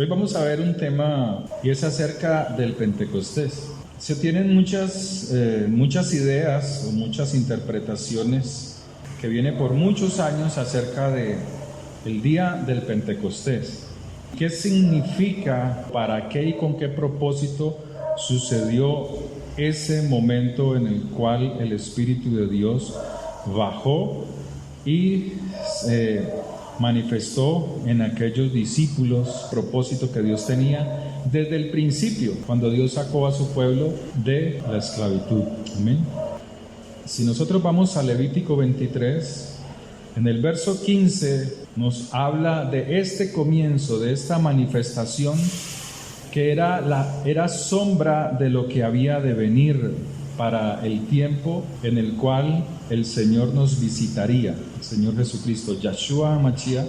Hoy vamos a ver un tema y es acerca del Pentecostés. Se tienen muchas ideas o muchas interpretaciones que vienen por muchos años acerca de el día del Pentecostés. ¿Qué significa, para qué y con qué propósito sucedió ese momento en el cual el Espíritu de Dios bajó y manifestó en aquellos discípulos propósito que Dios tenía desde el principio, cuando Dios sacó a su pueblo de la esclavitud? Amén. Si nosotros vamos a Levítico 23, en el verso 15 nos habla de este comienzo, de esta manifestación que era sombra de lo que había de venir para el tiempo en el cual el Señor nos visitaría. El Señor Jesucristo, Yahshua Mashiach,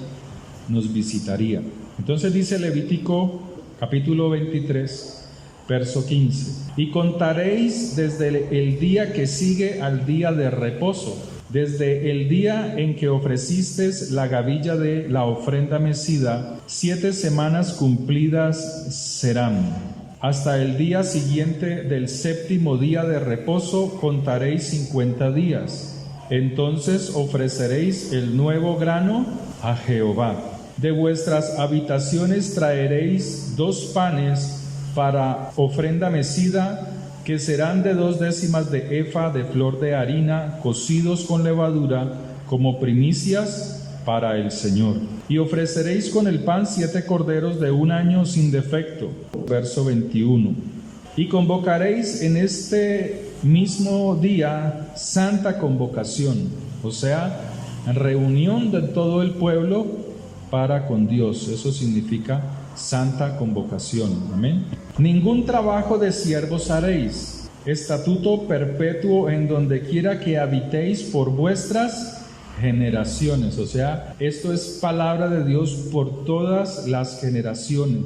nos visitaría. Entonces dice Levítico capítulo 23, verso 15: y contaréis desde el día que sigue al día de reposo, desde el día en que ofrecisteis la gavilla de la ofrenda mecida, 7 semanas cumplidas serán. Hasta el día siguiente del séptimo día de reposo contaréis 50 días. Entonces ofreceréis el nuevo grano a Jehová. De vuestras habitaciones traeréis 2 panes para ofrenda mecida, que serán de 2 décimas de efa de flor de harina, cocidos con levadura, como primicias para el Señor. Y ofreceréis con el pan 7 corderos de 1 año sin defecto. Verso 21. Y convocaréis en este mismo día santa convocación, o sea, reunión de todo el pueblo para con Dios. Eso significa santa convocación. Amén. Ningún trabajo de siervos haréis, estatuto perpetuo en donde quiera que habitéis por vuestras generaciones. O sea, esto es palabra de Dios por todas las generaciones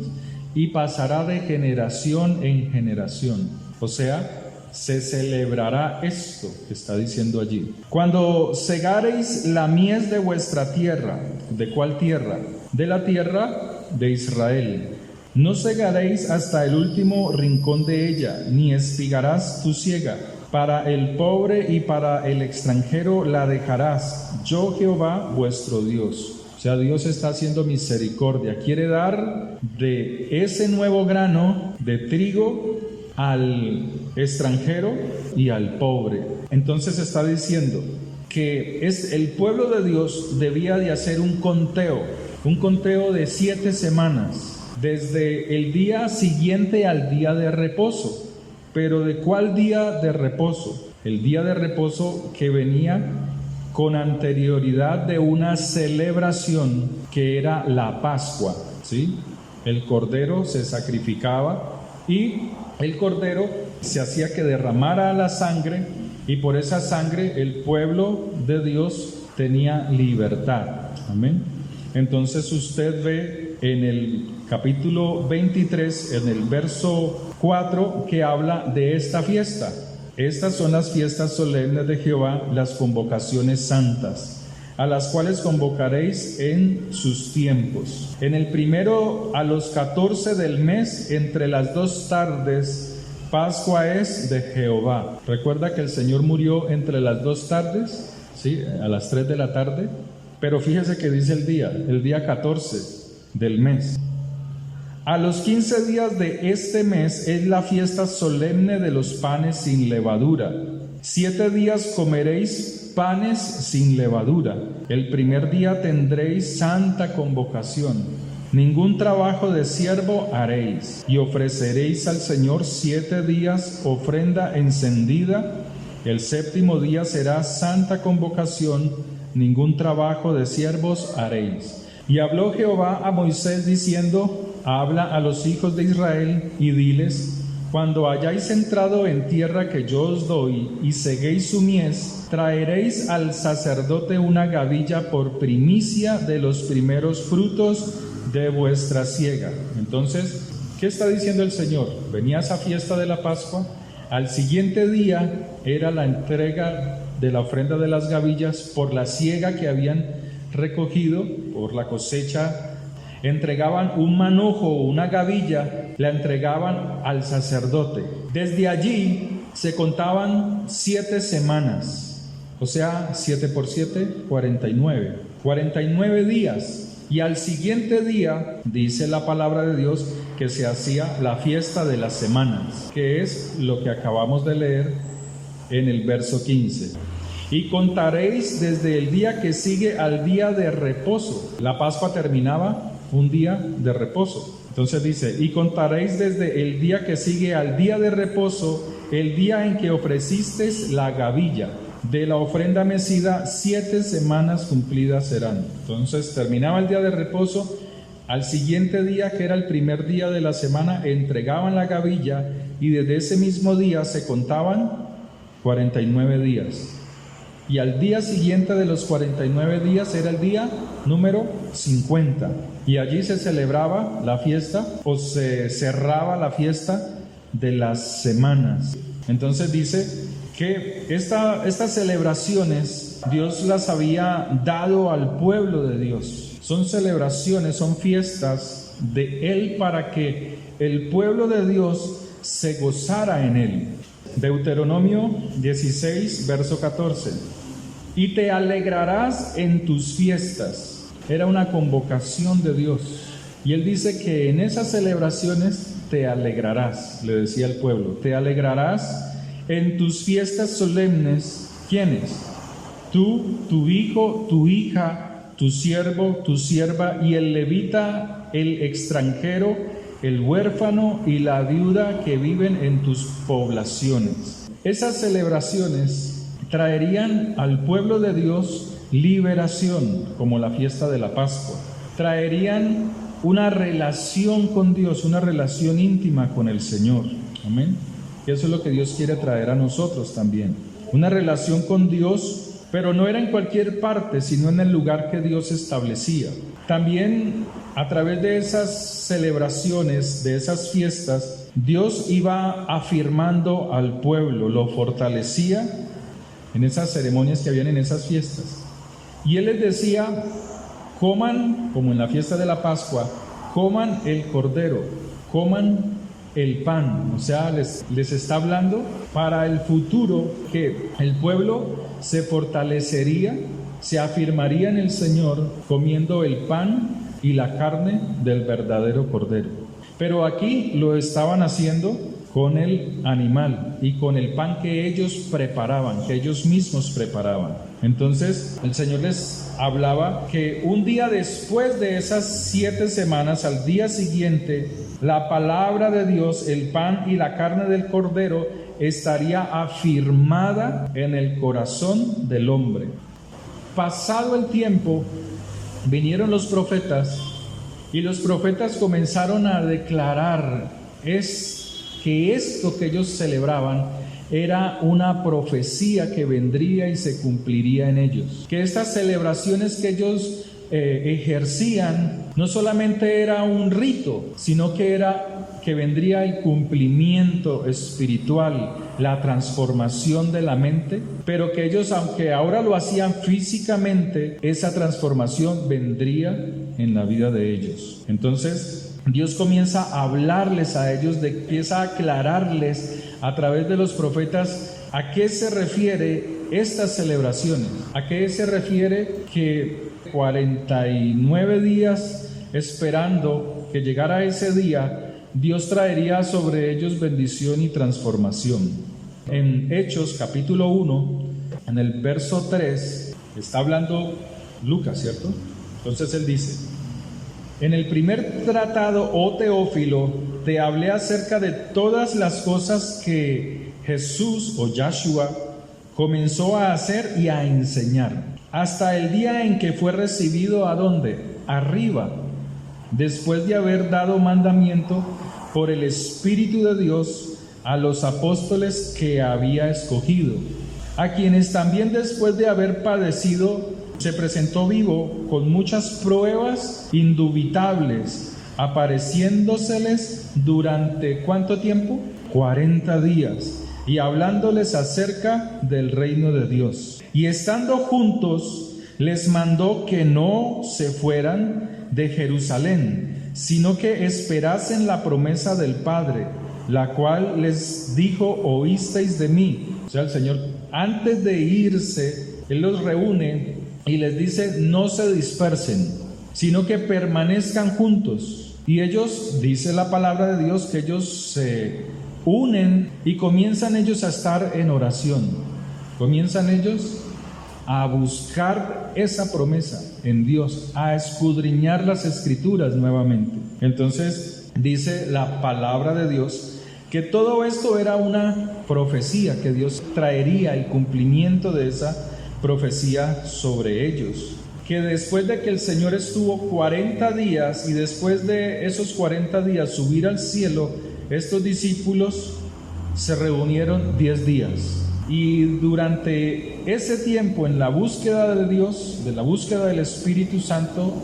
y pasará de generación en generación. O sea, se celebrará esto que está diciendo allí. Cuando segareis la mies de vuestra tierra. ¿De cuál tierra? De la tierra de Israel. No segaréis hasta el último rincón de ella, ni espigarás tu siega. Para el pobre y para el extranjero la dejarás. Yo, Jehová, vuestro Dios. O sea, Dios está haciendo misericordia. Quiere dar de ese nuevo grano de trigo al extranjero y al pobre. Entonces está diciendo que el pueblo de Dios debía de hacer un conteo de 7 semanas, desde el día siguiente al día de reposo. ¿Pero de cuál día de reposo? El día de reposo que venía con anterioridad de una celebración que era la Pascua, ¿sí? El cordero se sacrificaba y el cordero se hacía que derramara la sangre, y por esa sangre el pueblo de Dios tenía libertad. Amén. Entonces usted ve en el capítulo 23, en el verso 4, que habla de esta fiesta. Estas son las fiestas solemnes de Jehová, las convocaciones santas, a las cuales convocaréis en sus tiempos. En el primero a los 14 del mes, entre las 2 tardes, Pascua es de Jehová. Recuerda que el Señor murió entre las 2 tardes, ¿sí? A las 3 de la tarde. Pero fíjese que dice el día 14 del mes. A los 15 días de este mes es la fiesta solemne de los panes sin levadura. 7 días comeréis panes sin levadura. El primer día tendréis santa convocación. Ningún trabajo de siervo haréis, y ofreceréis al Señor 7 días ofrenda encendida. El séptimo día será santa convocación. Ningún trabajo de siervos haréis. Y habló Jehová a Moisés diciendo: habla a los hijos de Israel y diles: cuando hayáis entrado en tierra que yo os doy y seguéis su mies, traeréis al sacerdote una gavilla por primicia de los primeros frutos de vuestra siega. Entonces, ¿qué está diciendo el Señor? Venía esa fiesta de la Pascua, al siguiente día era la entrega de la ofrenda de las gavillas por la siega que habían recogido, por la cosecha entregaban un manojo o una gavilla, la entregaban al sacerdote. Desde allí se contaban 7 semanas, o sea, 7 por 7, 49. 49 días. Y al siguiente día, dice la palabra de Dios, que se hacía la fiesta de las semanas, que es lo que acabamos de leer en el verso 15. Y contaréis desde el día que sigue al día de reposo. La Pascua terminaba un día de reposo. Entonces dice, y contaréis desde el día que sigue al día de reposo, el día en que ofrecisteis la gavilla. De la ofrenda mecida, 7 semanas cumplidas serán. Entonces terminaba el día de reposo. Al siguiente día, que era el primer día de la semana, entregaban la gavilla, y desde ese mismo día se contaban 49 días. Y al día siguiente de los 49 días era el día número 50. Y allí se celebraba la fiesta, o se cerraba la fiesta de las semanas. Entonces dice que estas celebraciones Dios las había dado al pueblo de Dios. Son celebraciones, son fiestas de Él para que el pueblo de Dios se gozara en Él. Deuteronomio 16, verso 14. Y te alegrarás en tus fiestas. Era una convocación de Dios. Y Él dice que en esas celebraciones te alegrarás, le decía al pueblo, te alegrarás en tus fiestas solemnes. ¿Quiénes? Tú, tu hijo, tu hija, tu siervo, tu sierva, y el levita, el extranjero, el huérfano y la viuda que viven en tus poblaciones. Esas celebraciones traerían al pueblo de Dios liberación, como la fiesta de la Pascua. Traerían una relación con Dios, una relación íntima con el Señor. Amén. Y eso es lo que Dios quiere traer a nosotros también. Una relación con Dios, pero no era en cualquier parte, sino en el lugar que Dios establecía. También a través de esas celebraciones, de esas fiestas, Dios iba afirmando al pueblo, lo fortalecía en esas ceremonias que habían en esas fiestas. Y Él les decía, coman, como en la fiesta de la Pascua, coman el cordero, coman el pan. O sea, les está hablando para el futuro, que el pueblo se fortalecería, se afirmaría en el Señor comiendo el pan y la carne del verdadero cordero. Pero aquí lo estaban haciendo con el animal y con el pan que ellos preparaban, que ellos mismos preparaban. Entonces el Señor les hablaba que un día después de esas 7 semanas, al día siguiente, la palabra de Dios, el pan y la carne del cordero, estaría afirmada en el corazón del hombre. Pasado el tiempo, vinieron los profetas, y los profetas comenzaron a declarar que esto que ellos celebraban era una profecía que vendría y se cumpliría en ellos. Que estas celebraciones que ellos ejercían no solamente era un rito, sino que vendría el cumplimiento espiritual, la transformación de la mente, pero que ellos, aunque ahora lo hacían físicamente, esa transformación vendría en la vida de ellos. Entonces Dios comienza a hablarles a ellos, empieza a aclararles a través de los profetas a qué se refiere estas celebraciones, a qué se refiere que 49 días esperando que llegara ese día, Dios traería sobre ellos bendición y transformación. En Hechos capítulo 1, en el verso 3, está hablando Lucas, ¿cierto? Entonces él dice: en el primer tratado, oh Teófilo, te hablé acerca de todas las cosas que Jesús o Yahshua comenzó a hacer y a enseñar, hasta el día en que fue recibido ¿a dónde? Arriba, después de haber dado mandamiento por el Espíritu de Dios a los apóstoles que había escogido, a quienes también después de haber padecido se presentó vivo con muchas pruebas indubitables, apareciéndoseles durante ¿cuánto tiempo? 40 días, y hablándoles acerca del reino de Dios. Y estando juntos, les mandó que no se fueran, de Jerusalén, sino que esperasen la promesa del Padre, la cual les dijo: oísteis de mí. O sea, el Señor, antes de irse, Él los reúne y les dice: no se dispersen, sino que permanezcan juntos. Y ellos, dice la palabra de Dios, que ellos se unen y comienzan ellos a estar en oración. Comienzan ellos a buscar esa promesa en Dios, a escudriñar las Escrituras nuevamente. Entonces dice la palabra de Dios que todo esto era una profecía, que Dios traería el cumplimiento de esa profecía sobre ellos. Que después de que el Señor estuvo 40 días y después de esos 40 días subir al cielo, estos discípulos se reunieron 10 días. Y durante ese tiempo, en la búsqueda de Dios, de la búsqueda del Espíritu Santo,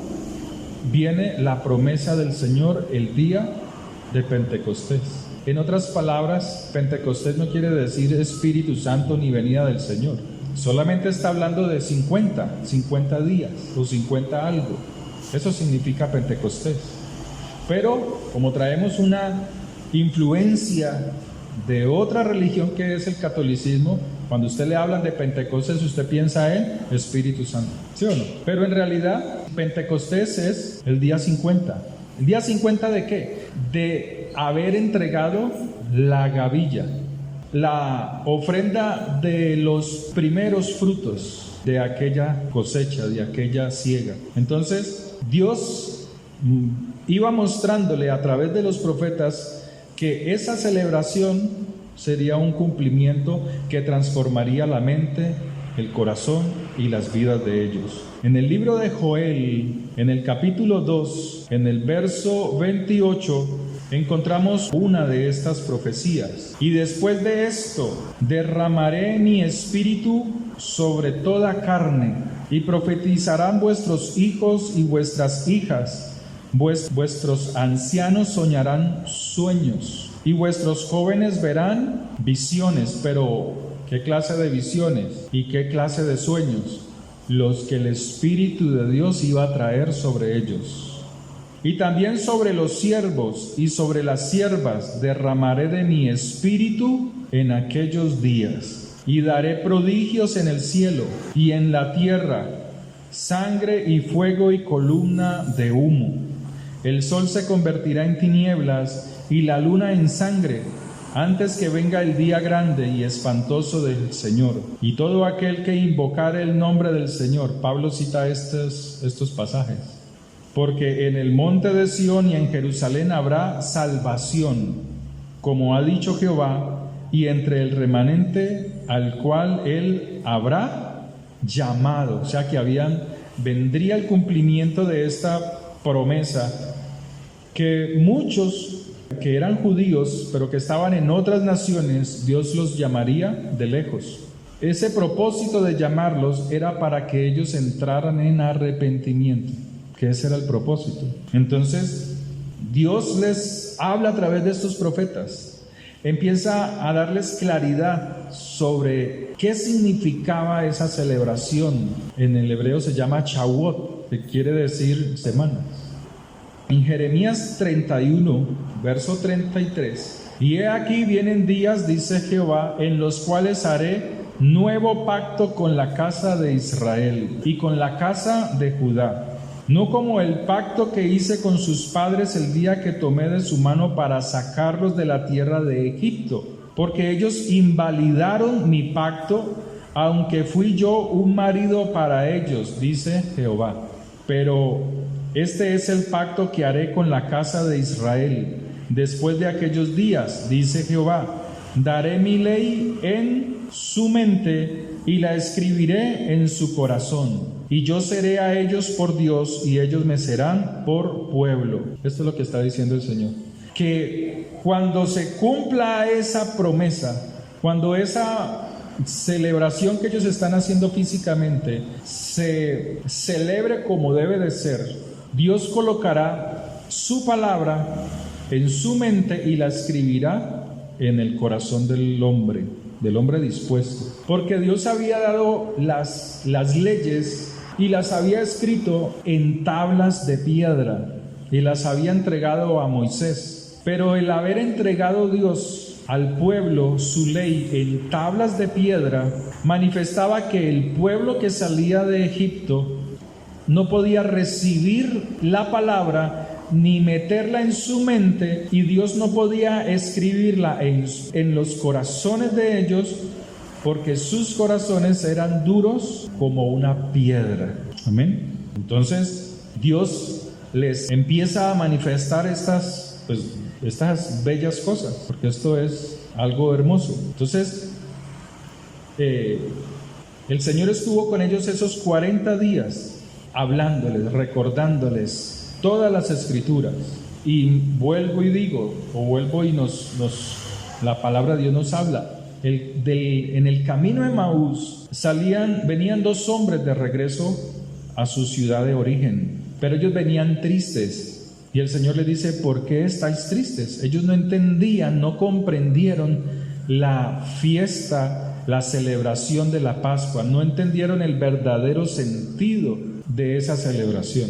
viene la promesa del Señor el día de Pentecostés. En otras palabras, Pentecostés no quiere decir Espíritu Santo ni venida del Señor. Solamente está hablando de 50 días o 50 algo. Eso significa Pentecostés. Pero como traemos una influencia de otra religión que es el catolicismo, cuando usted le hablan de Pentecostés, usted piensa en Espíritu Santo, ¿sí o no? Pero en realidad Pentecostés es el día 50. ¿El día 50 de qué? De haber entregado la gavilla, la ofrenda de los primeros frutos de aquella cosecha, de aquella siega. Entonces Dios iba mostrándole a través de los profetas que esa celebración sería un cumplimiento que transformaría la mente, el corazón y las vidas de ellos. En el libro de Joel, en el capítulo 2, en el verso 28, encontramos una de estas profecías. Y después de esto, derramaré mi espíritu sobre toda carne, y profetizarán vuestros hijos y vuestras hijas. Vuestros ancianos soñarán sueños y vuestros jóvenes verán visiones. Pero ¿qué clase de visiones y qué clase de sueños? Los que el Espíritu de Dios iba a traer sobre ellos. Y también sobre los siervos y sobre las siervas derramaré de mi espíritu en aquellos días, y daré prodigios en el cielo y en la tierra, sangre y fuego y columna de humo. El sol se convertirá en tinieblas y la luna en sangre, antes que venga el día grande y espantoso del Señor. Y todo aquel que invocare el nombre del Señor. Pablo cita estos pasajes. Porque en el monte de Sión y en Jerusalén habrá salvación, como ha dicho Jehová, y entre el remanente al cual él habrá llamado. O sea que vendría el cumplimiento de esta promesa, que muchos que eran judíos pero que estaban en otras naciones, Dios los llamaría de lejos. Ese propósito de llamarlos era para que ellos entraran en arrepentimiento, que ese era el propósito. Entonces Dios les habla a través de estos profetas, empieza a darles claridad sobre qué significaba esa celebración. En el hebreo se llama Shavuot, que quiere decir semanas. En Jeremías 31, verso 33, y he aquí vienen días, dice Jehová, en los cuales haré nuevo pacto con la casa de Israel y con la casa de Judá, no como el pacto que hice con sus padres el día que tomé de su mano para sacarlos de la tierra de Egipto, porque ellos invalidaron mi pacto, aunque fui yo un marido para ellos, dice Jehová. Pero este es el pacto que haré con la casa de Israel después de aquellos días, dice Jehová. Daré mi ley en su mente y la escribiré en su corazón. Y yo seré a ellos por Dios y ellos me serán por pueblo. Esto es lo que está diciendo el Señor. Que cuando se cumpla esa promesa, cuando esa celebración que ellos están haciendo físicamente se celebre como debe de ser, Dios colocará su palabra en su mente y la escribirá en el corazón del hombre dispuesto. Porque Dios había dado las leyes y las había escrito en tablas de piedra y las había entregado a Moisés. Pero el haber entregado Dios al pueblo su ley en tablas de piedra manifestaba que el pueblo que salía de Egipto no podía recibir la palabra ni meterla en su mente, y Dios no podía escribirla en los corazones de ellos, porque sus corazones eran duros como una piedra. Amén. Entonces Dios les empieza a manifestar estas bellas cosas, porque esto es algo hermoso. Entonces el Señor estuvo con ellos esos 40 días hablándoles, recordándoles todas las escrituras. Y vuelvo y digo, la palabra de Dios nos habla. En el camino de Emaús venían dos hombres de regreso a su ciudad de origen, pero ellos venían tristes. Y el Señor les dice: ¿por qué estáis tristes? Ellos no entendían, no comprendieron la fiesta, la celebración de la Pascua, no entendieron el verdadero sentido de esa celebración,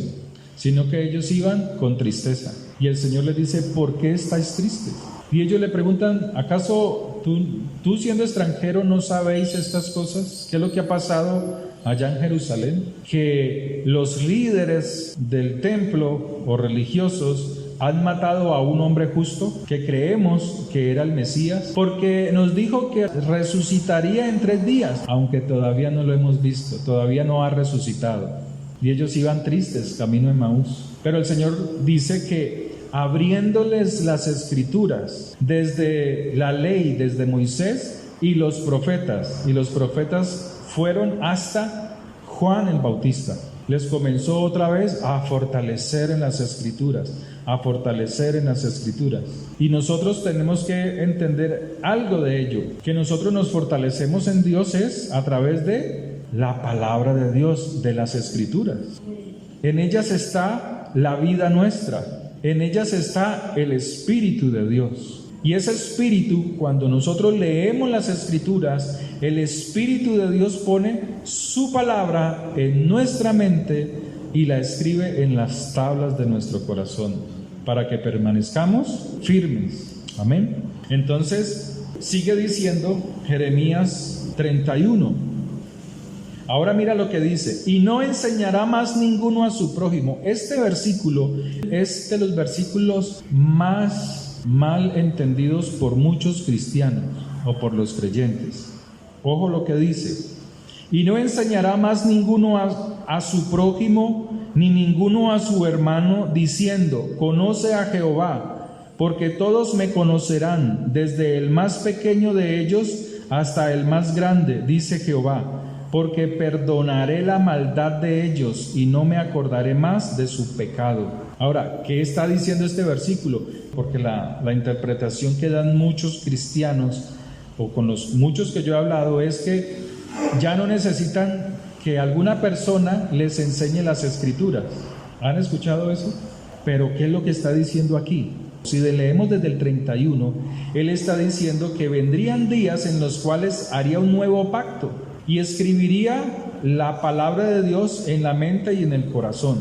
sino que ellos iban con tristeza. Y el Señor les dice: ¿por qué estáis tristes? Y ellos le preguntan: ¿acaso tú siendo extranjero no sabéis estas cosas? ¿Qué es lo que ha pasado allá en Jerusalén? Que los líderes del templo o religiosos han matado a un hombre justo que creemos que era el Mesías, porque nos dijo que resucitaría en 3 días, aunque todavía no lo hemos visto, todavía no ha resucitado. Y ellos iban tristes camino de Emaús. Pero el Señor dice que abriéndoles las escrituras desde la ley, desde Moisés y los profetas fueron hasta Juan el Bautista, les comenzó otra vez a fortalecer en las escrituras, y nosotros tenemos que entender algo de ello, que nosotros nos fortalecemos en Dios es a través de la palabra de Dios, de las escrituras. En ellas está la vida nuestra, en ellas está el Espíritu de Dios. Y ese Espíritu, cuando nosotros leemos las Escrituras, el Espíritu de Dios pone su palabra en nuestra mente y la escribe en las tablas de nuestro corazón, para que permanezcamos firmes. Amén. Entonces, sigue diciendo Jeremías 31. Ahora mira lo que dice: y no enseñará más ninguno a su prójimo. Este versículo es de los versículos más mal entendidos por muchos cristianos o por los creyentes. Ojo lo que dice: y no enseñará más ninguno a su prójimo, ni ninguno a su hermano, diciendo: conoce a Jehová, porque todos me conocerán, desde el más pequeño de ellos hasta el más grande, dice Jehová. Porque perdonaré la maldad de ellos y no me acordaré más de su pecado. Ahora, ¿qué está diciendo este versículo? Porque la interpretación que dan muchos cristianos, o con los muchos que yo he hablado, es que ya no necesitan que alguna persona les enseñe las escrituras. ¿Han escuchado eso? Pero ¿qué es lo que está diciendo aquí? Si leemos desde el 31, él está diciendo que vendrían días en los cuales haría un nuevo pacto y escribiría la palabra de Dios en la mente y en el corazón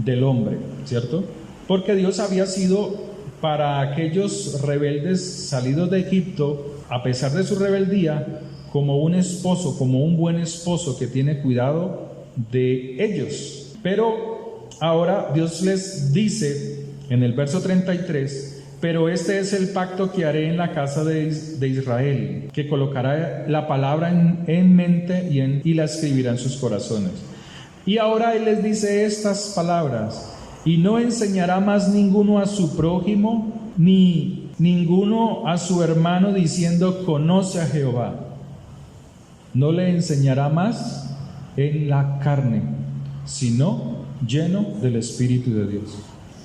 del hombre, ¿cierto? Porque Dios había sido para aquellos rebeldes salidos de Egipto, a pesar de su rebeldía, como un esposo, como un buen esposo que tiene cuidado de ellos. Pero ahora Dios les dice en el verso 33: pero este es el pacto que haré en la casa de Israel, que colocará la palabra en mente y la escribirá en sus corazones. Y ahora Él les dice estas palabras: y no enseñará más ninguno a su prójimo, ni ninguno a su hermano, diciendo: conoce a Jehová. No le enseñará más en la carne, sino lleno del Espíritu de Dios.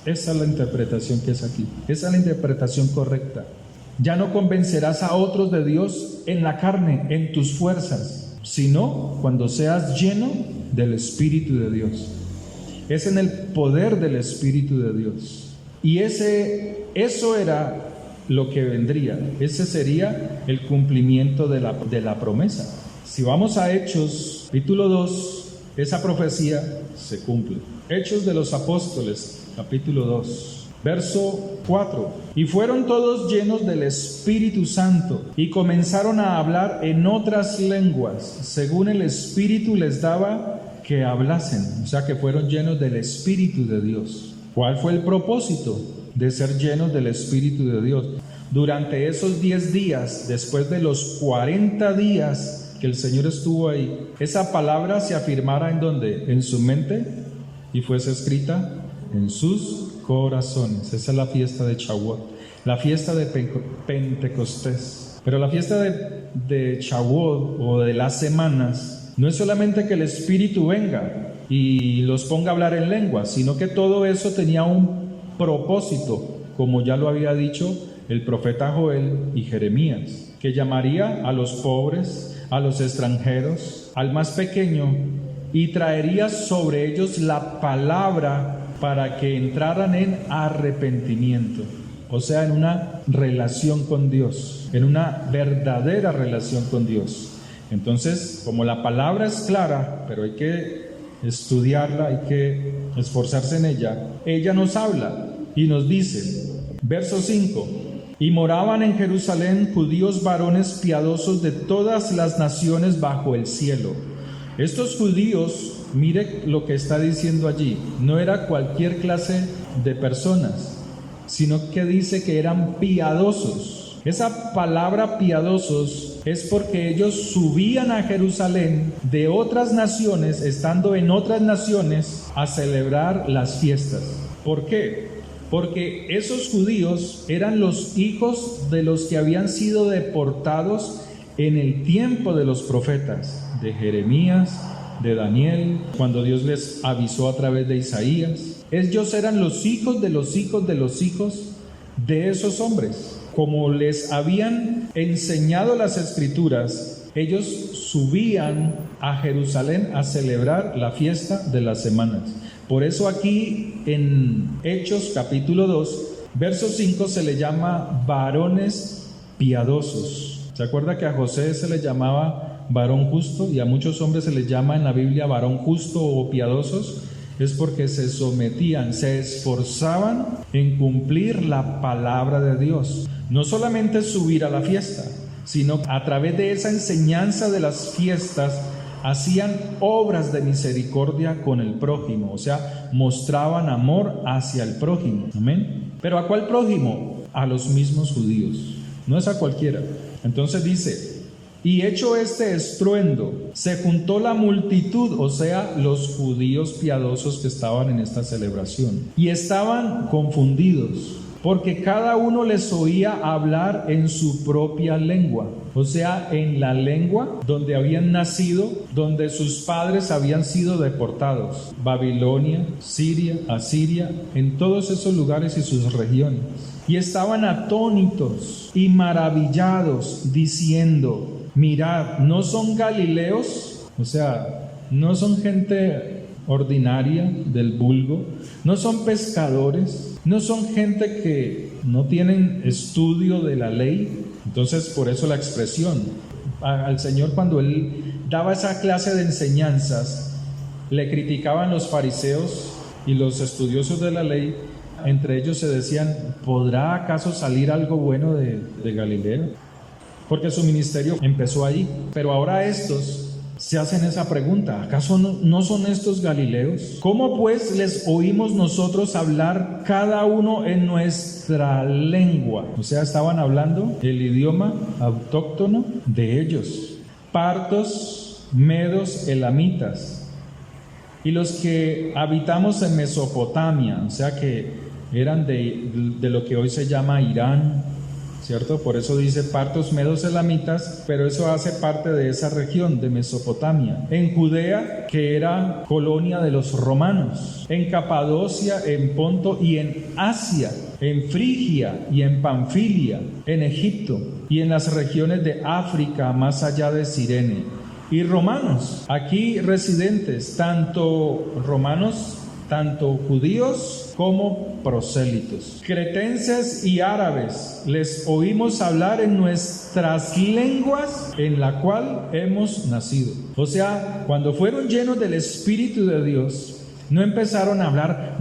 Esa es la interpretación que es aquí. Esa es la interpretación correcta. Ya no convencerás a otros de Dios en la carne, en tus fuerzas, sino cuando seas lleno del Espíritu de Dios. Es en el poder del Espíritu de Dios. Y eso era lo que vendría. Ese sería el cumplimiento de la promesa. Si vamos a Hechos, capítulo 2, esa profecía se cumple. Hechos de los Apóstoles, capítulo 2. Verso 4. Y fueron todos llenos del Espíritu Santo y comenzaron a hablar en otras lenguas, según el Espíritu les daba que hablasen. O sea que fueron llenos del Espíritu de Dios. ¿Cuál fue el propósito de ser llenos del Espíritu de Dios? Durante esos 10 días, después de los 40 días que el Señor estuvo ahí, esa palabra se afirmara ¿en dónde? En su mente y fuese escrita en sus corazones. Esa es la fiesta de Shavuot, la fiesta de Pentecostés. Pero la fiesta de Shavuot o de las semanas no es solamente que el Espíritu venga y los ponga a hablar en lenguas, sino que todo eso tenía un propósito, como ya lo había dicho el profeta Joel y Jeremías, que llamaría a los pobres, a los extranjeros, al más pequeño, y traería sobre ellos la palabra para que entraran en arrepentimiento, o sea, en una relación con Dios, en una verdadera relación con Dios. Entonces, como la palabra es clara, pero hay que estudiarla, hay que esforzarse en ella nos habla y nos dice, verso 5, y moraban en Jerusalén judíos varones piadosos de todas las naciones bajo el cielo. Estos judíos, mire lo que está diciendo allí, no era cualquier clase de personas, sino que dice que eran piadosos. Esa palabra piadosos es porque ellos subían a Jerusalén de otras naciones, estando en otras naciones, a celebrar las fiestas. ¿Por qué? Porque esos judíos eran los hijos de los que habían sido deportados en el tiempo de los profetas, de Jeremías, de Daniel, cuando Dios les avisó a través de Isaías. Ellos eran los hijos de los hijos de los hijos de esos hombres. Como les habían enseñado las Escrituras, ellos subían a Jerusalén a celebrar la fiesta de las semanas. Por eso aquí en Hechos capítulo 2, verso 5 se le llama varones piadosos. ¿Se acuerda que a José se le llamaba varón justo y a muchos hombres se les llama en la Biblia varón justo o piadosos? Es porque se sometían, se esforzaban en cumplir la palabra de Dios. No solamente subir a la fiesta, sino a través de esa enseñanza de las fiestas hacían obras de misericordia con el prójimo, o sea, mostraban amor hacia el prójimo. Amén. ¿Pero a cuál prójimo? A los mismos judíos, no es a cualquiera. Entonces dice, y hecho este estruendo, se juntó la multitud, o sea, los judíos piadosos que estaban en esta celebración, y estaban confundidos, porque cada uno les oía hablar en su propia lengua, o sea, en la lengua donde habían nacido, donde sus padres habían sido deportados, Babilonia, Siria, Asiria, en todos esos lugares y sus regiones. Y estaban atónitos y maravillados, diciendo, mirad, ¿no son galileos? O sea, no son gente ordinaria del vulgo, no son pescadores, no son gente que no tienen estudio de la ley. Entonces, por eso la expresión. Al Señor, cuando Él daba esa clase de enseñanzas, le criticaban los fariseos y los estudiosos de la ley. Entre ellos se decían, ¿podrá acaso salir algo bueno de Galileo? Porque su ministerio empezó ahí. Pero ahora estos se hacen esa pregunta, ¿acaso no son estos galileos? ¿Cómo pues les oímos nosotros hablar cada uno en nuestra lengua? O sea, estaban hablando el idioma autóctono de ellos. Partos, medos, elamitas. Y los que habitamos en Mesopotamia, o sea que eran de lo que hoy se llama Irán, ¿cierto? Por eso dice partos, medos, elamitas, pero eso hace parte de esa región de Mesopotamia. En Judea, que era colonia de los romanos. En Capadocia, en Ponto y en Asia. En Frigia y en Panfilia. En Egipto y en las regiones de África, más allá de Cirene. Y romanos, aquí residentes, tanto romanos, tanto judíos como prosélitos. Cretenses y árabes les oímos hablar en nuestras lenguas en la cual hemos nacido. O sea, cuando fueron llenos del Espíritu de Dios, no empezaron a hablar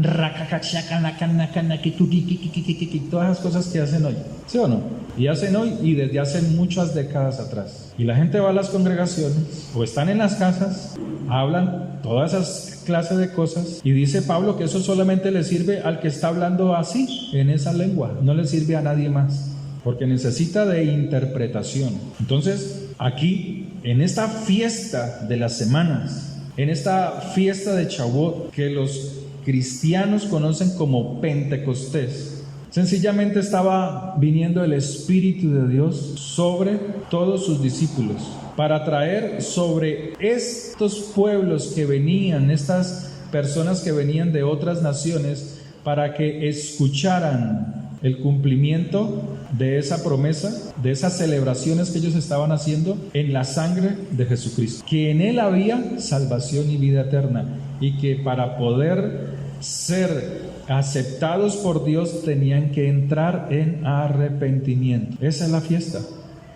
todas las cosas que hacen hoy, ¿sí o no? Y hacen hoy y desde hace muchas décadas atrás. Y la gente va a las congregaciones o están en las casas, hablan todas esas clases de cosas, y dice Pablo que eso solamente le sirve al que está hablando así, en esa lengua, no le sirve a nadie más, porque necesita de interpretación. Entonces, aquí, en esta fiesta de las semanas, en esta fiesta de Shavuot, que los cristianos conocen como Pentecostés, sencillamente estaba viniendo el Espíritu de Dios sobre todos sus discípulos para traer sobre estos pueblos que venían, estas personas que venían de otras naciones, para que escucharan el cumplimiento de esa promesa, de esas celebraciones que ellos estaban haciendo en la sangre de Jesucristo, que en Él había salvación y vida eterna, y que para poder ser aceptados por Dios tenían que entrar en arrepentimiento. Esa es la fiesta,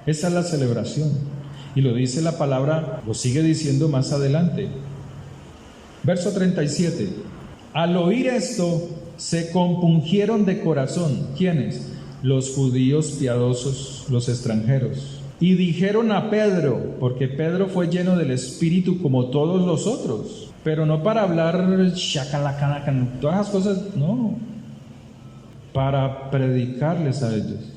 esa es la celebración, y lo dice la palabra, lo sigue diciendo más adelante. Verso 37: al oír esto, se compungieron de corazón. ¿Quiénes? Los judíos piadosos, los extranjeros. Y dijeron a Pedro, porque Pedro fue lleno del Espíritu como todos los otros, pero no para hablar todas las cosas, no, para predicarles a ellos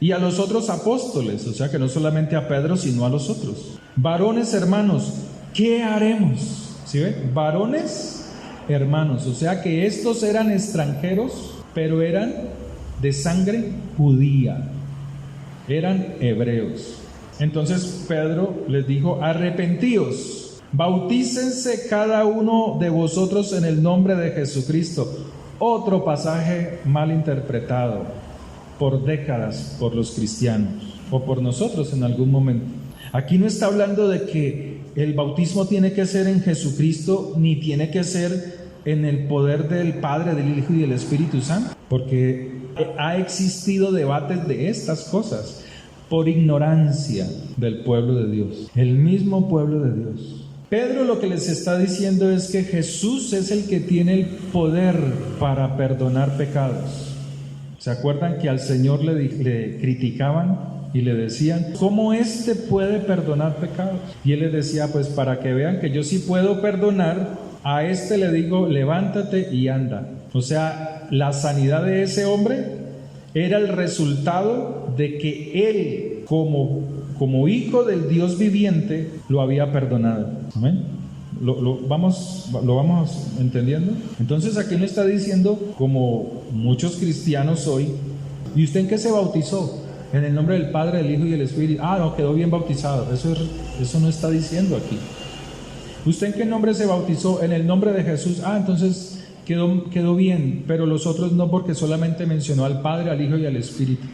y a los otros apóstoles, o sea que no solamente a Pedro, sino a los otros. Varones hermanos, ¿qué haremos? ¿Sí ven? Varones hermanos, o sea que estos eran extranjeros, pero eran de sangre judía, eran hebreos. Entonces Pedro les dijo: arrepentíos, bautícense cada uno de vosotros en el nombre de Jesucristo. Otro pasaje mal interpretado por décadas por los cristianos o por nosotros en algún momento. Aquí no está hablando de que el bautismo tiene que ser en Jesucristo, ni tiene que ser en el poder del Padre, del Hijo y del Espíritu Santo, porque ha existido debates de estas cosas por ignorancia del pueblo de Dios, el mismo pueblo de Dios. Pedro lo que les está diciendo es que Jesús es el que tiene el poder para perdonar pecados. ¿Se acuerdan que al Señor le criticaban y le decían: ¿cómo éste puede perdonar pecados? Y él les decía: pues para que vean que yo sí puedo perdonar, a este le digo: levántate y anda. O sea, la sanidad de ese hombre era el resultado de que él, como hijo del Dios viviente, lo había perdonado. Amén. ¿Lo vamos entendiendo? Entonces aquí no está diciendo, como muchos cristianos hoy: ¿y usted en qué se bautizó? En el nombre del Padre, del Hijo y del Espíritu. Ah, no, quedó bien bautizado. Eso no está diciendo aquí. ¿Usted en qué nombre se bautizó? En el nombre de Jesús. Ah, entonces quedó bien, pero los otros no, porque solamente mencionó al Padre, al Hijo y al Espíritu.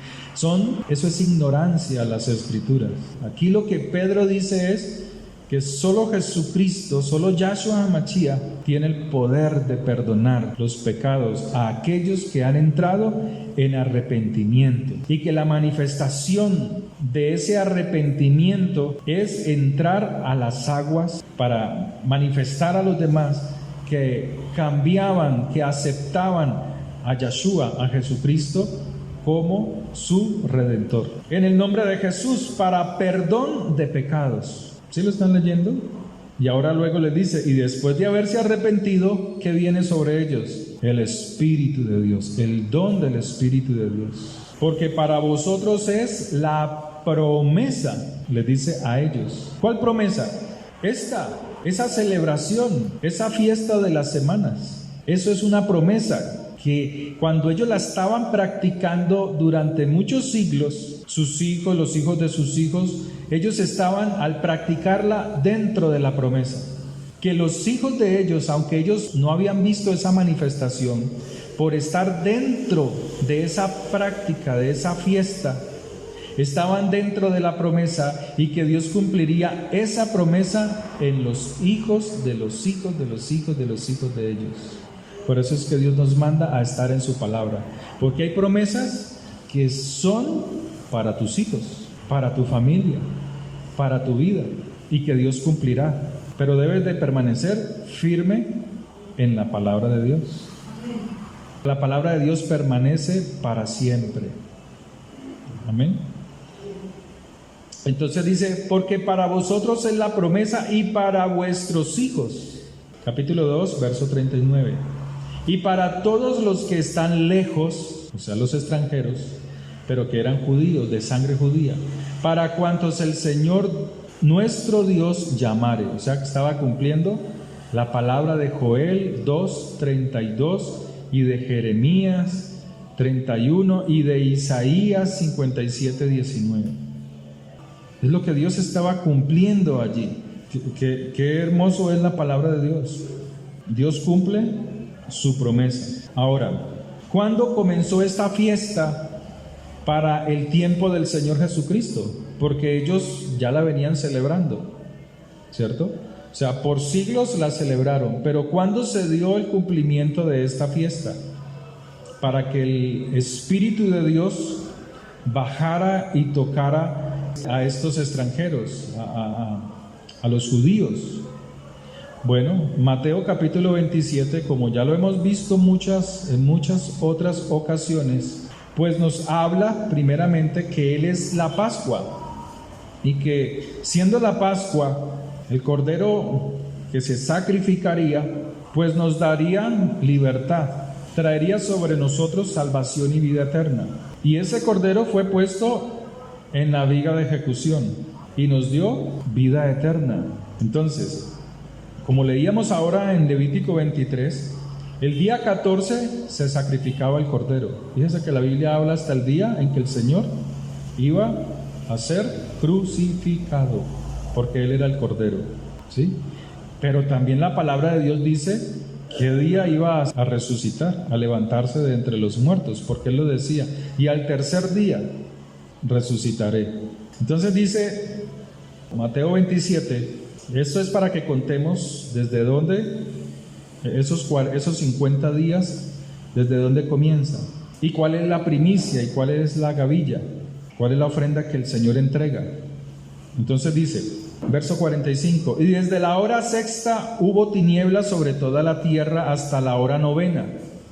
Eso es ignorancia a las Escrituras. Aquí lo que Pedro dice es que solo Jesucristo, solo Yahshua HaMashiach tiene el poder de perdonar los pecados a aquellos que han entrado en arrepentimiento, y que la manifestación de ese arrepentimiento es entrar a las aguas para manifestar a los demás que cambiaban, que aceptaban a Yahshua, a Jesucristo, como su Redentor. En el nombre de Jesús, para perdón de pecados. ¿Sí lo están leyendo? Y ahora luego les dice: y después de haberse arrepentido, ¿qué viene sobre ellos? El Espíritu de Dios, el don del Espíritu de Dios. Porque para vosotros es la promesa, les dice a ellos. ¿Cuál promesa? Esa celebración, esa fiesta de las semanas. Eso es una promesa que cuando ellos la estaban practicando durante muchos siglos, sus hijos, los hijos de sus hijos, ellos estaban al practicarla dentro de la promesa. Que los hijos de ellos, aunque ellos no habían visto esa manifestación, por estar dentro de esa práctica, de esa fiesta, estaban dentro de la promesa, y que Dios cumpliría esa promesa en los hijos de los hijos de los hijos de los hijos de ellos. Por eso es que Dios nos manda a estar en su palabra, porque hay promesas que son para tus hijos, para tu familia, para tu vida, y que Dios cumplirá. Pero debes de permanecer firme en la palabra de Dios. La palabra de Dios permanece para siempre. Amén. Entonces dice, porque para vosotros es la promesa y para vuestros hijos. Capítulo 2, verso 39. Y para todos los que están lejos, o sea, los extranjeros, pero que eran judíos, de sangre judía, para cuantos el Señor nuestro Dios llamare. O sea, que estaba cumpliendo la palabra de Joel 2:32 y de Jeremías 31 y de Isaías 57:19. Es lo que Dios estaba cumpliendo allí. Qué hermoso es la palabra de Dios. Dios cumple su promesa. Ahora, ¿cuándo comenzó esta fiesta para el tiempo del Señor Jesucristo? Porque ellos ya la venían celebrando, ¿cierto? O sea, por siglos la celebraron, pero ¿cuándo se dio el cumplimiento de esta fiesta? Para que el Espíritu de Dios bajara y tocara a estos extranjeros, a los judíos. Bueno, Mateo capítulo 27, como ya lo hemos visto en muchas otras ocasiones, pues nos habla primeramente que Él es la Pascua, y que siendo la Pascua el Cordero que se sacrificaría, pues nos daría libertad, traería sobre nosotros salvación y vida eterna. Y ese Cordero fue puesto en la viga de ejecución y nos dio vida eterna. Entonces, como leíamos ahora en Levítico 23, el día 14 se sacrificaba el Cordero. Fíjense que la Biblia habla hasta el día en que el Señor iba a ser crucificado, porque Él era el Cordero, ¿sí? Pero también la palabra de Dios dice qué día iba a resucitar, a levantarse de entre los muertos, porque Él lo decía, y al tercer día resucitaré. Entonces dice Mateo 27, esto es para que contemos desde dónde esos 50 días, desde dónde comienzan, y cuál es la primicia, y cuál es la gavilla, cuál es la ofrenda que el Señor entrega. Entonces dice, verso 45, y desde la hora sexta hubo tinieblas sobre toda la tierra hasta la hora novena.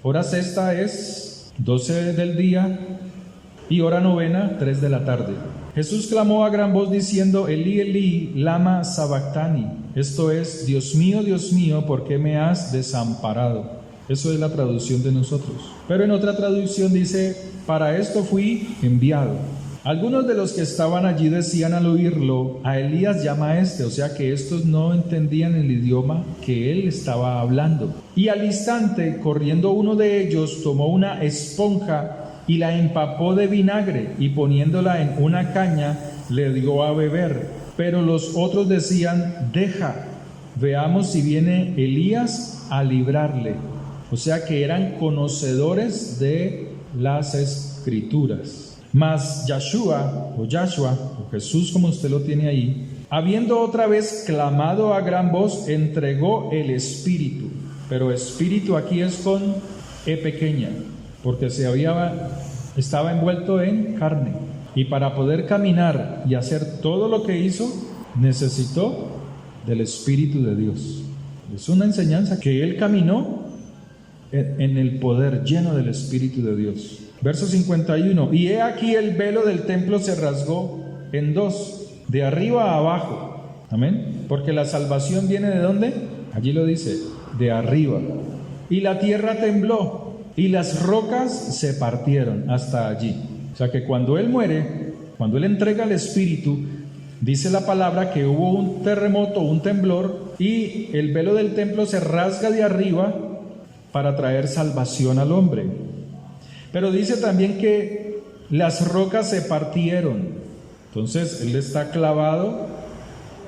Hora sexta es 12 del día y hora novena 3 de la tarde. Jesús clamó a gran voz diciendo, Elí, Elí, lama sabactani. Esto es, Dios mío, ¿por qué me has desamparado? Eso es la traducción de nosotros. Pero en otra traducción dice, para esto fui enviado. Algunos de los que estaban allí decían al oírlo, a Elías llama a este, o sea que estos no entendían el idioma que él estaba hablando. Y al instante, corriendo uno de ellos, tomó una esponja y la empapó de vinagre y poniéndola en una caña, le dio a beber. Pero los otros decían, deja, veamos si viene Elías a librarle. O sea que eran conocedores de las Escrituras. Mas Yahshua, o Jesús como usted lo tiene ahí, habiendo otra vez clamado a gran voz, entregó el Espíritu. Pero Espíritu aquí es con E pequeña, porque estaba envuelto en carne. Y para poder caminar y hacer todo lo que hizo, necesitó del Espíritu de Dios. Es una enseñanza que él caminó en el poder, lleno del Espíritu de Dios. Verso 51, y he aquí el velo del templo se rasgó en dos, de arriba a abajo. Amén. Porque la salvación viene ¿de dónde? Allí lo dice, de arriba. Y la tierra tembló, y las rocas se partieron hasta allí. O sea que cuando Él muere, cuando Él entrega el Espíritu, dice la palabra que hubo un terremoto, un temblor, y el velo del templo se rasga de arriba para traer salvación al hombre. Pero dice también que las rocas se partieron. Entonces Él está clavado,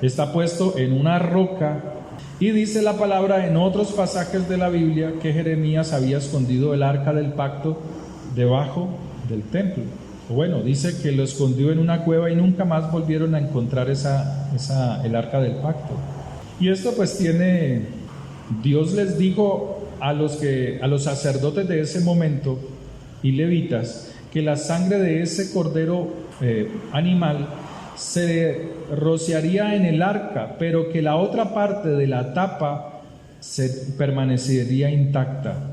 está puesto en una roca. Y dice la palabra en otros pasajes de la Biblia que Jeremías había escondido el arca del pacto debajo del templo. Bueno, dice que lo escondió en una cueva y nunca más volvieron a encontrar el arca del pacto. Y esto pues Dios les dijo a los sacerdotes de ese momento y levitas que la sangre de ese cordero animal se rociaría en el arca, pero que la otra parte de la tapa se permanecería intacta.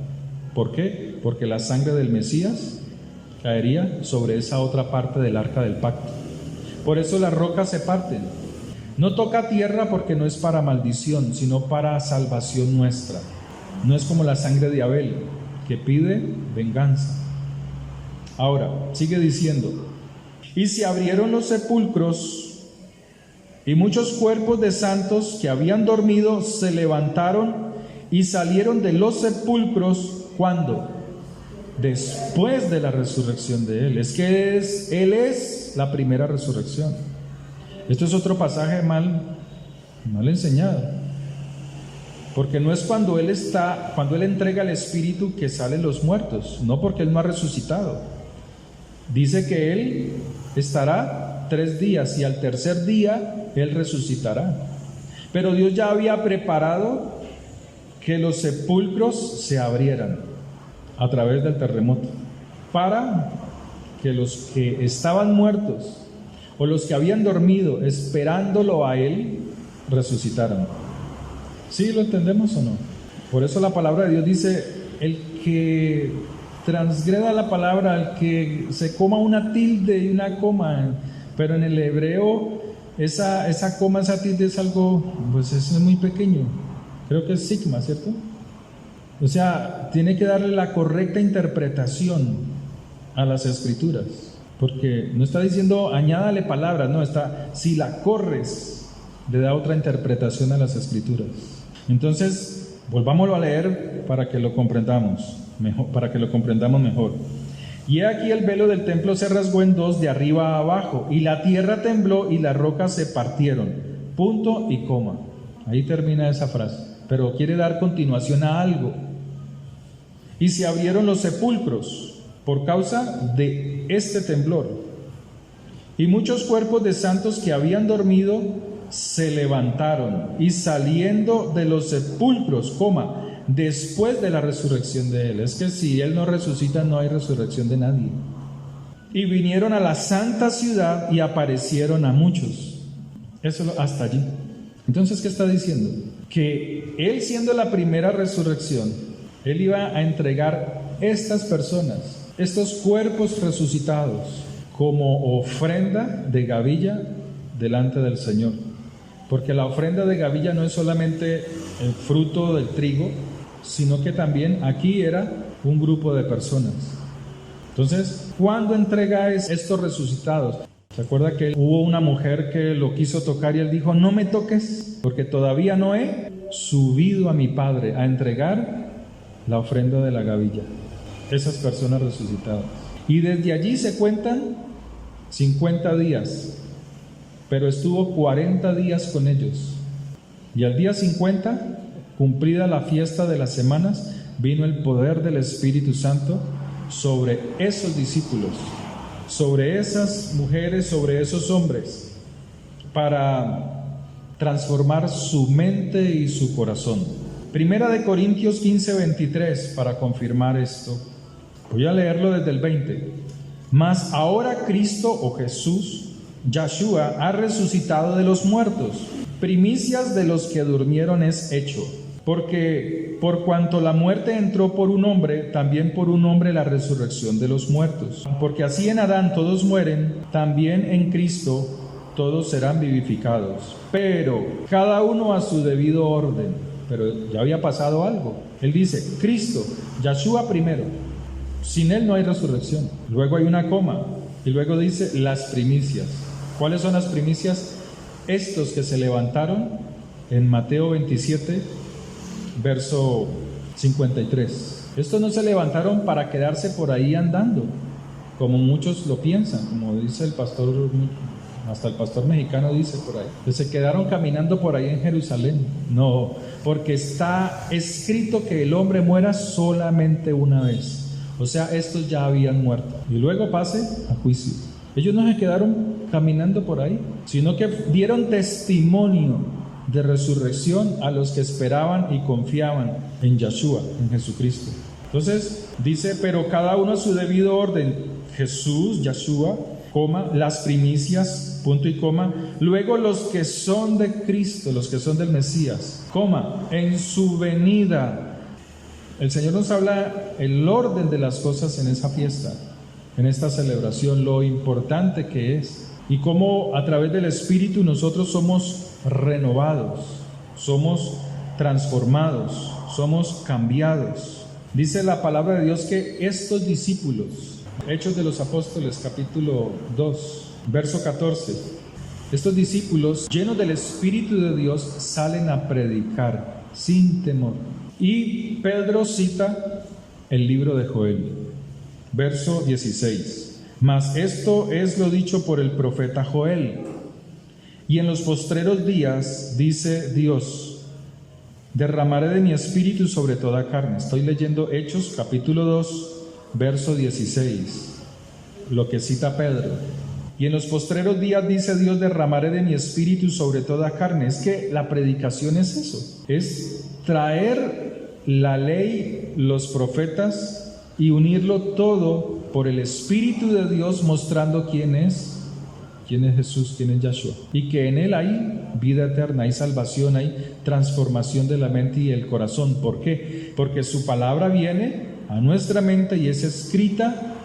¿Por qué? Porque la sangre del Mesías caería sobre esa otra parte del arca del pacto. Por eso las rocas se parten. No toca tierra porque no es para maldición, sino para salvación nuestra. No es como la sangre de Abel, que pide venganza. Ahora, sigue diciendo: y se abrieron los sepulcros, y muchos cuerpos de santos que habían dormido se levantaron y salieron de los sepulcros. ¿Cuándo? Después de la resurrección de Él. Es que Él es la primera resurrección. Esto es otro pasaje mal enseñado. Porque no es cuando Él entrega el Espíritu que salen los muertos, no, porque Él no ha resucitado. Dice que Él estará 3 días y al tercer día Él resucitará. Pero Dios ya había preparado que los sepulcros se abrieran a través del terremoto, para que los que estaban muertos o los que habían dormido esperándolo a Él resucitaran. ¿Sí lo entendemos o no? Por eso la palabra de Dios dice: el que transgreda la palabra, el que se coma una tilde y una coma, pero en el hebreo esa coma, esa tilde es algo, pues es muy pequeño, creo que es sigma, ¿cierto? O sea, tiene que darle la correcta interpretación a las escrituras, porque no está diciendo añádale palabras, no, está, si la corres, le da otra interpretación a las escrituras. Entonces, volvámoslo a leer para que lo comprendamos mejor. Y he aquí el velo del templo se rasgó en dos de arriba a abajo, y la tierra tembló y las rocas se partieron. Punto y coma. Ahí termina esa frase, pero quiere dar continuación a algo. Y se abrieron los sepulcros por causa de este temblor. Y muchos cuerpos de santos que habían dormido se levantaron, y saliendo de los sepulcros, después de la resurrección de Él. Es que si Él no resucita, no hay resurrección de nadie. Y vinieron a la santa ciudad y aparecieron a muchos. Eso hasta allí. Entonces, ¿qué está diciendo? Que Él, siendo la primera resurrección, Él iba a entregar estas personas, estos cuerpos resucitados, como ofrenda de gavilla delante del Señor. Porque la ofrenda de gavilla no es solamente el fruto del trigo, sino que también aquí era un grupo de personas. Entonces, ¿cuándo entrega estos resucitados? ¿Se acuerda que hubo una mujer que lo quiso tocar y él dijo: no me toques, porque todavía no he subido a mi Padre a entregar la ofrenda de la gavilla? Esas personas resucitadas. Y desde allí se cuentan 50 días, pero estuvo 40 días con ellos. Y al día 50, cumplida la fiesta de las semanas, vino el poder del Espíritu Santo sobre esos discípulos, sobre esas mujeres, sobre esos hombres, para transformar su mente y su corazón. Primera de Corintios 15:23, para confirmar esto. Voy a leerlo desde el 20. Mas ahora Cristo, o Jesús, Yahshua, ha resucitado de los muertos, primicias de los que durmieron es hecho. Porque por cuanto la muerte entró por un hombre, también por un hombre la resurrección de los muertos. Porque así en Adán todos mueren, también en Cristo todos serán vivificados. Pero cada uno a su debido orden. Pero ya había pasado algo. Él dice, Cristo, Yahshua primero. Sin Él no hay resurrección. Luego hay una coma. Y luego dice las primicias. ¿Cuáles son las primicias? Estos que se levantaron en Mateo 27, verso 53. Estos no se levantaron para quedarse por ahí andando, como muchos lo piensan, como dice el pastor, hasta el pastor mexicano dice por ahí, que se quedaron caminando por ahí en Jerusalén. No, porque está escrito que el hombre muera solamente una vez. O sea, estos ya habían muerto y luego pase a juicio. Ellos no se quedaron caminando por ahí, sino que dieron testimonio de resurrección a los que esperaban y confiaban en Yeshua, en Jesucristo. Entonces dice, pero cada uno a su debido orden, Jesús, Yeshua, coma, las primicias, punto y coma, luego los que son de Cristo, los que son del Mesías, coma, en su venida. El Señor nos habla el orden de las cosas en esa fiesta, en esta celebración, lo importante que es y cómo a través del Espíritu nosotros somos renovados, somos transformados, somos cambiados. Dice la palabra de Dios que estos discípulos, Hechos de los Apóstoles, capítulo 2, verso 14, estos discípulos llenos del Espíritu de Dios salen a predicar sin temor. Y Pedro cita el libro de Joel, verso 16. Mas esto es lo dicho por el profeta Joel. Y en los postreros días, dice Dios, derramaré de mi espíritu sobre toda carne. Estoy leyendo Hechos capítulo 2, verso 16, lo que cita Pedro. Y en los postreros días, dice Dios, derramaré de mi espíritu sobre toda carne. Es que la predicación es eso, es traer la ley, los profetas y unirlo todo por el Espíritu de Dios, mostrando quién es Jesús, quién es Yahshua, y que en Él hay vida eterna, hay salvación, hay transformación de la mente y el corazón. ¿Por qué? Porque su palabra viene a nuestra mente y es escrita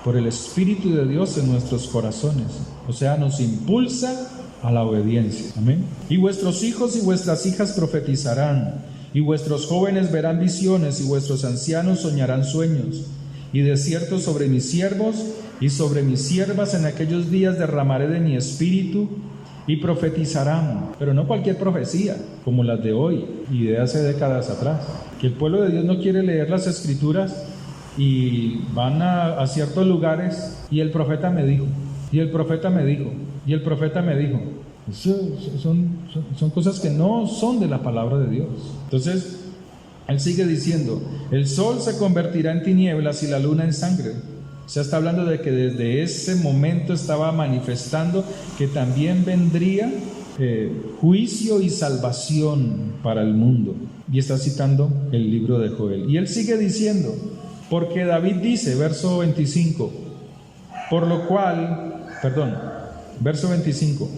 por el Espíritu de Dios en nuestros corazones, o sea, nos impulsa a la obediencia. Amén. Y vuestros hijos y vuestras hijas profetizarán, y vuestros jóvenes verán visiones, y vuestros ancianos soñarán sueños. Y de cierto sobre mis siervos y sobre mis siervas en aquellos días derramaré de mi espíritu, y profetizarán, pero no cualquier profecía como las de hoy y de hace décadas atrás, que el pueblo de Dios no quiere leer las escrituras y van a ciertos lugares y el profeta me dijo, y el profeta me dijo, y el profeta me dijo. Son cosas que no son de la palabra de Dios. Entonces él sigue diciendo, el sol se convertirá en tinieblas y la luna en sangre. O sea, está hablando de que desde ese momento estaba manifestando que también vendría juicio y salvación para el mundo. Y está citando el libro de Joel. Y él sigue diciendo, porque David dice, verso 25, verso 25,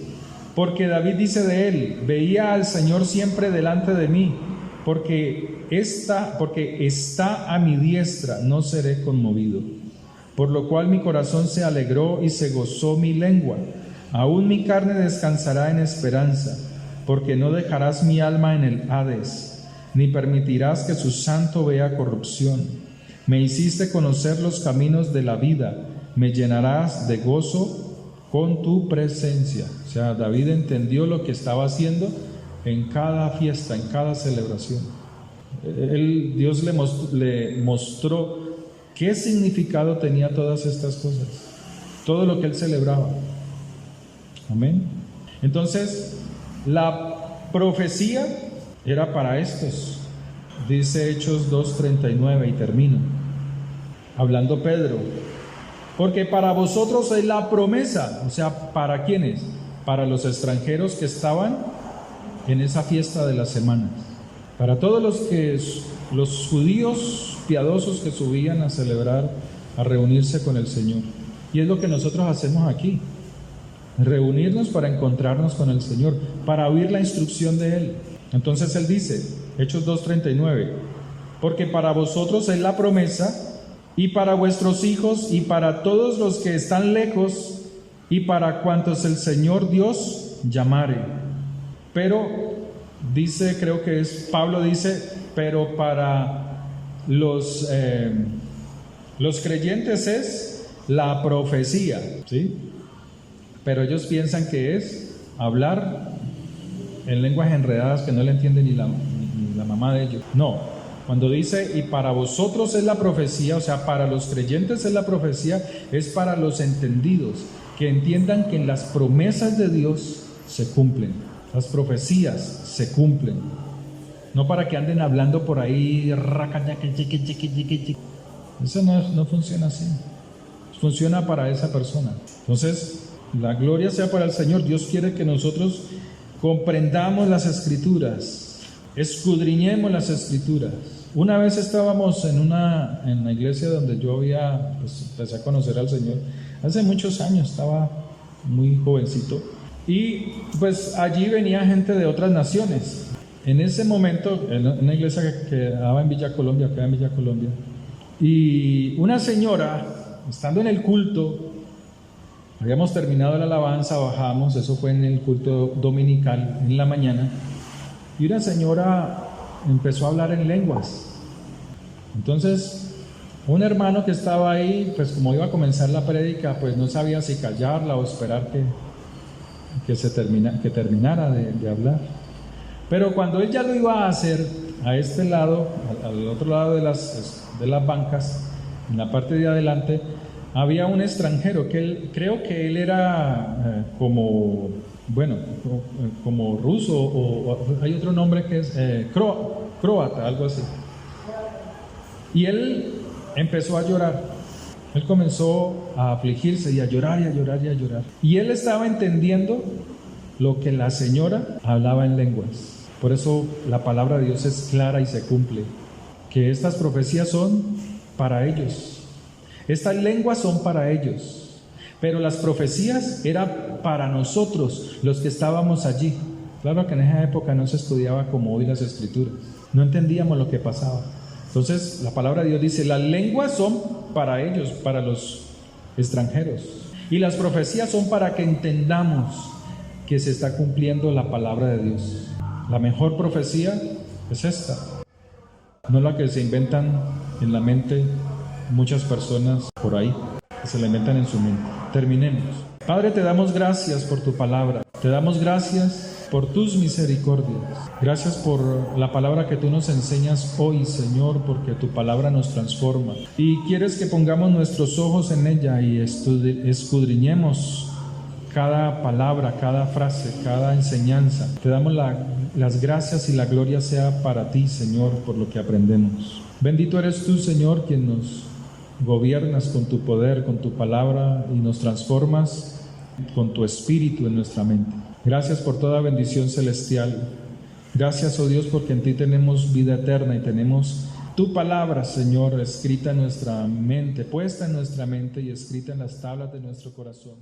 porque David dice de él, veía al Señor siempre delante de mí, porque está a mi diestra, no seré conmovido. Por lo cual mi corazón se alegró y se gozó mi lengua. Aún mi carne descansará en esperanza, porque no dejarás mi alma en el Hades, ni permitirás que su santo vea corrupción. Me hiciste conocer los caminos de la vida, me llenarás de gozo con tu presencia. O sea, David entendió lo que estaba haciendo en cada fiesta, en cada celebración. Dios le mostró ¿qué significado tenía todas estas cosas? Todo lo que él celebraba. Amén. Entonces, la profecía era para estos. Dice Hechos 2:39 y termino. Hablando Pedro. Porque para vosotros es la promesa. O sea, ¿para quiénes? Para los extranjeros que estaban en esa fiesta de las semanas. Para todos los judíos piadosos que subían a celebrar, a reunirse con el Señor. Y es lo que nosotros hacemos aquí, reunirnos para encontrarnos con el Señor, para oír la instrucción de Él. Entonces Él dice, Hechos 2:39, porque para vosotros es la promesa, y para vuestros hijos, y para todos los que están lejos, y para cuantos el Señor Dios llamare. Pero dice, creo que es Pablo dice, pero para los creyentes es la profecía, ¿sí? Pero ellos piensan que es hablar en lenguas enredadas que no le entiende ni la mamá de ellos. No, cuando dice y para vosotros es la profecía, o sea, para los creyentes es la profecía, es para los entendidos, que entiendan que las promesas de Dios se cumplen, las profecías se cumplen. No para que anden hablando por ahí. Eso no funciona así. Funciona para esa persona. Entonces, la gloria sea para el Señor. Dios quiere que nosotros comprendamos las Escrituras, escudriñemos las Escrituras. Una vez estábamos en la iglesia donde yo empecé a conocer al Señor, hace muchos años, estaba muy jovencito, y pues allí venía gente de otras naciones. En ese momento, en una iglesia que quedaba en Villa Colombia, y una señora, estando en el culto, habíamos terminado la alabanza, bajamos, eso fue en el culto dominical, en la mañana, y una señora empezó a hablar en lenguas. Entonces, un hermano que estaba ahí, pues como iba a comenzar la prédica, pues no sabía si callarla o esperar que terminara de hablar. Pero cuando él ya lo iba a hacer, a este lado, al otro lado de las bancas, en la parte de adelante, había un extranjero creo que él era como ruso, o hay otro nombre que es croata, algo así. Y él empezó a llorar. Él comenzó a afligirse y a llorar y a llorar y a llorar. Y él estaba entendiendo lo que la señora hablaba en lenguas. Por eso la palabra de Dios es clara y se cumple, que estas profecías son para ellos. Estas lenguas son para ellos, pero las profecías eran para nosotros, los que estábamos allí. Claro que en esa época no se estudiaba como hoy las Escrituras, no entendíamos lo que pasaba. Entonces la palabra de Dios dice, las lenguas son para ellos, para los extranjeros, y las profecías son para que entendamos que se está cumpliendo la palabra de Dios. La mejor profecía es esta, no la que se inventan en la mente muchas personas por ahí, que se la inventan en su mente. Terminemos. Padre, te damos gracias por tu palabra, te damos gracias por tus misericordias. Gracias por la palabra que tú nos enseñas hoy, Señor, porque tu palabra nos transforma. Y quieres que pongamos nuestros ojos en ella y escudriñemos cada palabra, cada frase, cada enseñanza. Te damos las gracias y la gloria sea para ti, Señor, por lo que aprendemos. Bendito eres tú, Señor, quien nos gobiernas con tu poder, con tu palabra, y nos transformas con tu espíritu en nuestra mente. Gracias por toda bendición celestial. Gracias, oh Dios, porque en ti tenemos vida eterna y tenemos tu palabra, Señor, escrita en nuestra mente, puesta en nuestra mente y escrita en las tablas de nuestro corazón.